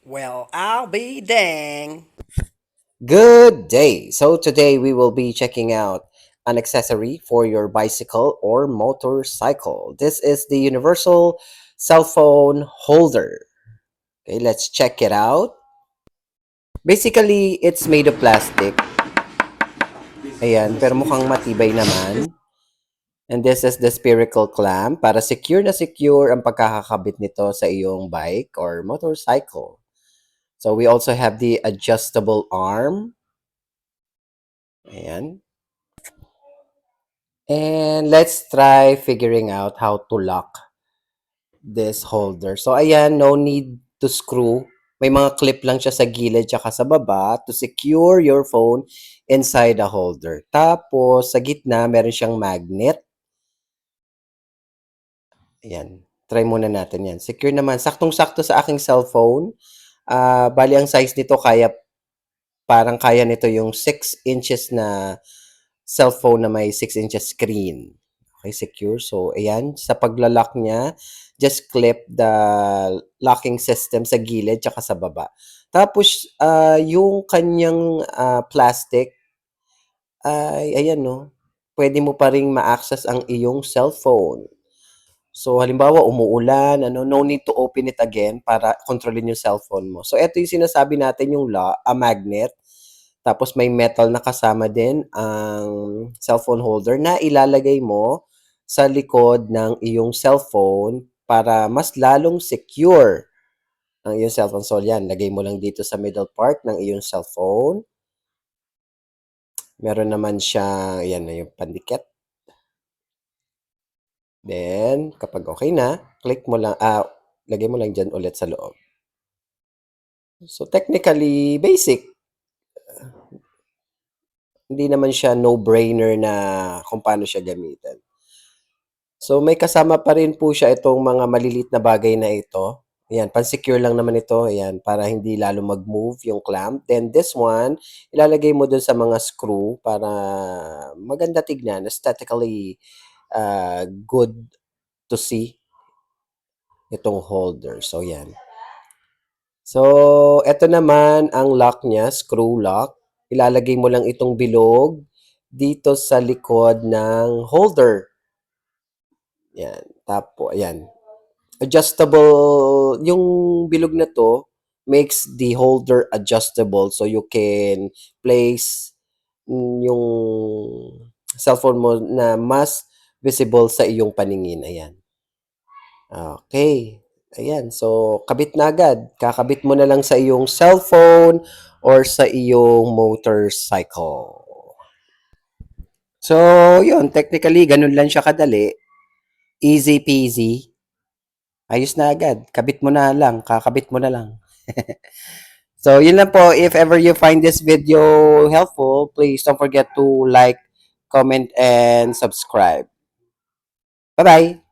Well, I'll be dang. Good day. So today we will be checking out an accessory for your bicycle or motorcycle. This is the universal cell phone holder. Okay, let's check it out. Basically, it's made of plastic. Ayan, pero mukhang matibay naman. And this is the spherical clamp para secure na secure ang pagkakakabit nito sa iyong bike or motorcycle. So we also have the adjustable arm. Ayan. And let's try figuring out how to lock this holder. So ayan, no need to screw. May mga clip lang siya sa gilid tsaka sa baba to secure your phone inside the holder. Tapos sa gitna, meron siyang magnet. Ayan, try muna natin yan. Secure naman. Saktong-sakto sa aking cellphone. Bali ang size nito parang kaya nito yung 6 inches na cellphone na may 6 inches screen. Okay, secure. So, ayan, sa paglalak niya, just clip the locking system sa gilid tsaka sa baba. Tapos, yung kanyang plastic, ay, ayan, no, pwede mo pa ring ma-access ang iyong cellphone. So, halimbawa, umuulan, no need to open it again para kontrolin yung cellphone mo. So, ito yung sinasabi natin yung magnet. Tapos may metal na kasama din ang cellphone holder na ilalagay mo sa likod ng iyong cellphone para mas lalong secure ang iyong cellphone. So yan, lagay mo lang dito sa middle part ng iyong cellphone. Meron naman siya, yan na yung pandikit. Then, kapag okay na, click mo lang, lagay mo lang dyan ulit sa loob. So technically, basic. Hindi naman siya no-brainer na kung paano siya gamitin. So, may kasama pa rin po siya itong mga maliliit na bagay na ito. Ayan, pan-secure lang naman ito. Ayan, para hindi lalo mag-move yung clamp. Then, this one, ilalagay mo dun sa mga screw para maganda tignan, aesthetically good to see itong holder. So, yan. So, ito naman ang lock niya, screw lock. Ilalagay mo lang itong bilog dito sa likod ng holder. Yan. Tapos, ayan. Adjustable, yung bilog na to makes the holder adjustable so you can place yung cellphone mo na mas visible sa iyong paningin. Ayan. Okay. Ayan. So, kabit na agad. Kakabit mo na lang sa iyong cellphone or sa iyong motorcycle. So, yun. Technically, ganun lang siya kadali. Easy peasy. Ayos na agad. Kabit mo na lang. Kakabit mo na lang. So, yun lang po. If ever you find this video helpful, please don't forget to like, comment, and subscribe. Bye-bye!